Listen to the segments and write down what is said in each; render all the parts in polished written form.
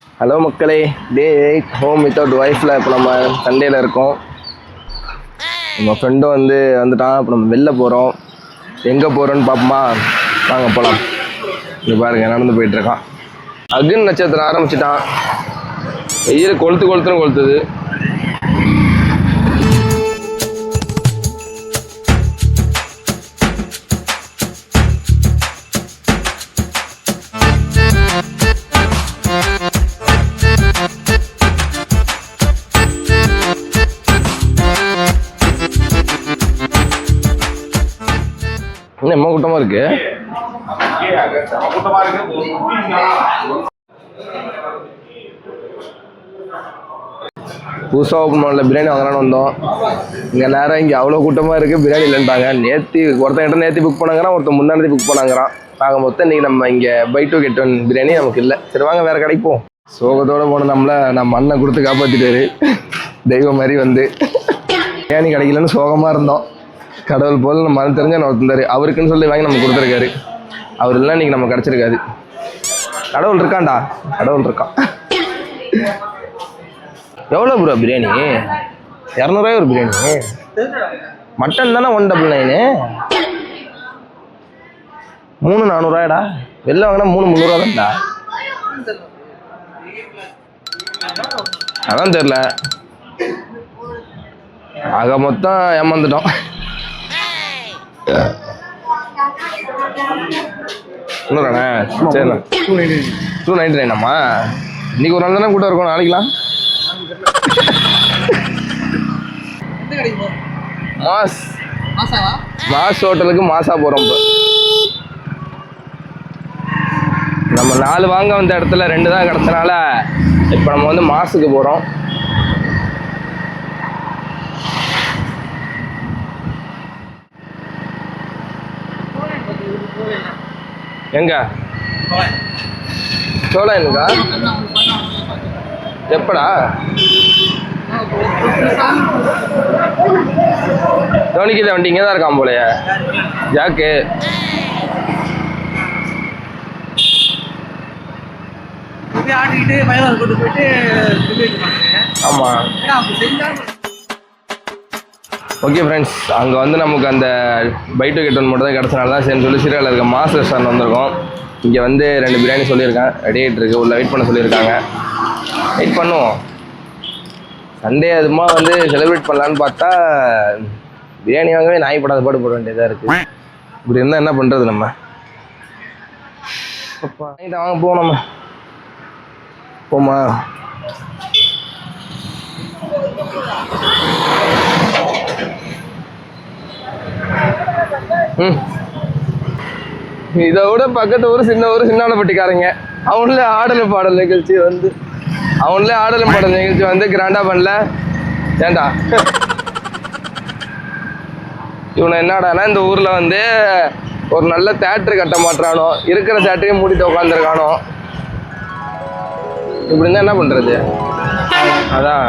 Hello மக்களே, டே 8 home without ஒய்ஃபில் இப்போ நம்ம சண்டேயில் இருக்கோம். நம்ம ஃப்ரெண்டும் வந்துட்டான். இப்போ நம்ம வெளில போகிறோம். எங்கே போகிறோன்னு பார்ப்போமா? வாங்க போகலாம். இது பாருங்க, நடந்து போயிட்டுருக்கான். அக்னி நட்சத்திரம் ஆரம்பிச்சிட்டான். வெயில் கொளுத்துன்னு கொளுத்துது. என்ன எம்ம கூட்டமா இருக்கு. புதுசாக ஓப்பன் பண்ணல பிரியாணி வாங்கலான்னு வந்தோம். இங்கே நேரம் இங்கே அவ்வளோ கூட்டமாக இருக்குது. பிரியாணி இல்லைன்ட்டாங்க. நேற்று புக் பண்ணாங்கிறான், ஒருத்தன் முன்னாடி புக் பண்ணாங்கிறான். நாங்கள் மொத்தம் இன்றைக்கி நம்ம இங்கே பை 2 get 1 பிரியாணி நமக்கு இல்லை. சரி வாங்க வேறு கிடைப்போம். சோகத்தோடு போன நம்ம அண்ணன் கொடுத்து காப்பாற்றிட்டாரு. தெய்வம் மாதிரி பிரியாணி கிடைக்கலன்னு சோகமாக இருந்தோம். கடவுள் போல் நம்ம மனம் தெரிஞ்ச நான் இருந்தார். அவருக்குன்னு சொல்லி வாங்கி நம்ம கொடுத்துருக்காரு. அவர் இல்லைன்னா இன்றைக்கி நம்ம கிடச்சிருக்காது. கடவுள் இருக்கான்டா, கடவுள் இருக்கான். எவ்வளோ ப்ரோ பிரியாணி? 200 ஒரு பிரியாணி. மட்டன் தானே 199. 3 400 வெளில வாங்கினா 3 300 தான்டா. அதான் தெரில. ஆக மொத்தம் ஏமாந்துட்டோம். இன்னொருண்ணே சரிண்ணா 299 இன்னைக்கு ஒரு நாள் தானே கூட்டம் இருக்கும். நாளைக்கலாம் மாஸ் ஹோட்டலுக்கு மாசா போகிறோம். இப்போ நம்ம 4 வாங்க வந்த இடத்துல 2 தான் கிடச்சனால இப்போ நம்ம மாசுக்கு போகிறோம். எங்க சோழனுக்கா? எப்படா? தோனிக்கிட்ட வண்டி இங்கே தான் இருக்கான் போலைய ஜாக்கு. ஆமா ஓகே ஃப்ரெண்ட்ஸ், அங்கே நமக்கு அந்த பை 2 get 1 மட்டும் தான் கிடச்சனால தான் சரி சொல்லி சீரியலில் இருக்க மாஸ் ரெஸ்டாரண்ட் வந்திருக்கோம். இங்கே 2 பிரியாணி சொல்லியிருக்கேன், ரெடி ஆகிட்டு இருக்கு. உள்ள வெயிட் பண்ண சொல்லியிருக்காங்க. வெயிட் பண்ணுவோம். சண்டே அதுமா செலிப்ரேட் பண்ணலான்னு பார்த்தா பிரியாணி வாங்கவே நாய் படாத பாடு போட வேண்டியதாக இருக்குது. இப்படி இருந்தால் என்ன பண்ணுறது? நம்ம வாங்க போவோம். நம்ம போமா? இதை விட பக்கத்து ஊர் சின்னானப்பட்டிக்காரங்க அவங்களே ஆடலும் பாடல் நிகழ்ச்சி கிராண்டா பண்ணல. ஏண்டா இவனை என்னடானா இந்த ஊர்ல ஒரு நல்ல தேட்டரு கட்ட மாட்டானோ, இருக்கிற தேட்டரையும் மூடிட்டு உட்காந்துருக்கானோ. இப்படி இருந்தா என்ன பண்றது? அதான்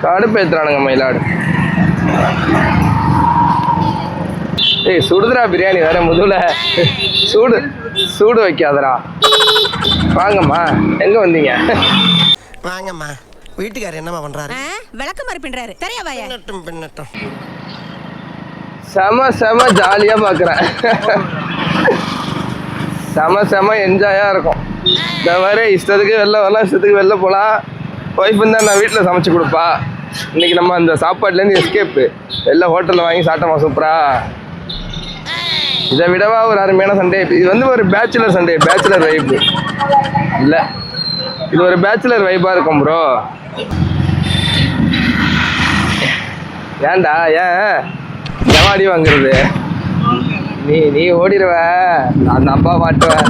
கடுப்பேத்துறானுங்க மயிலாடு. ஏய் சுடுதுரா பிரியாணி வேற முதுகுல. சூடு வைக்காதரா. வாங்கம்மா, எங்க வந்தீங்க? வாங்கம்மா. வீட்டுக்காரர் என்னம்மா பண்றாரு? விளக்க மாதிரி பின்றாரு. தெரியாவாயா? பின்னட்டும். செம ஜாலியா பாக்குறேன். செம என்ஜாயா இருக்கும். இந்த மாதிரி இஷ்டத்துக்கு வெளில வரலாம், இஷ்டத்துக்கு வெளில போகலாம். ஒய்ஃப் தான் நான் வீட்டில் சமைச்சு கொடுப்பா. இன்னைக்கு நம்ம அந்த சாப்பாடுலேருந்து எஸ்கேப்பு வெளில ஹோட்டலில் வாங்கி சாப்பிட்டோமா சூப்பரா. இதை விடவா ஒரு அருமையான சண்டே. இது ஒரு பேச்சுலர் சண்டே, பேச்சுலர் வைப்பு இல்லை, இது ஒரு பேச்சுலர் வைப்பாக இருக்கும் ப்ரோ. ஏன்டா ஏன் அடி வாங்குறது? நீ ஓடிடுவ, அந்த அப்பா மாட்டுவேன்.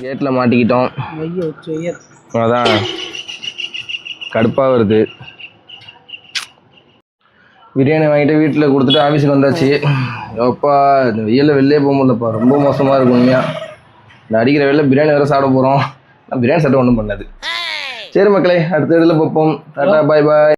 கேட்டில் மாட்டிக்கிட்டோம். அதான் கடுப்பாக வருது. பிரியாணி வாங்கிட்டு வீட்டில் கொடுத்துட்டு ஆஃபீஸுக்கு வந்தாச்சு. எப்பா இந்த வெயிலில் வெளிலே போக முடியலப்பா, ரொம்ப மோசமாக இருக்கும் உண்மையாக. இந்த அடிக்கிற வெயிலில் பிரியாணி வேறு சாப்பிட போகிறோம். நான் பிரியாணி சாப்பிட்டு ஒன்றும் பண்ணாது. சரி மக்களே, அடுத்த இதில் பார்ப்போம். டாடா, பாய் பாய்.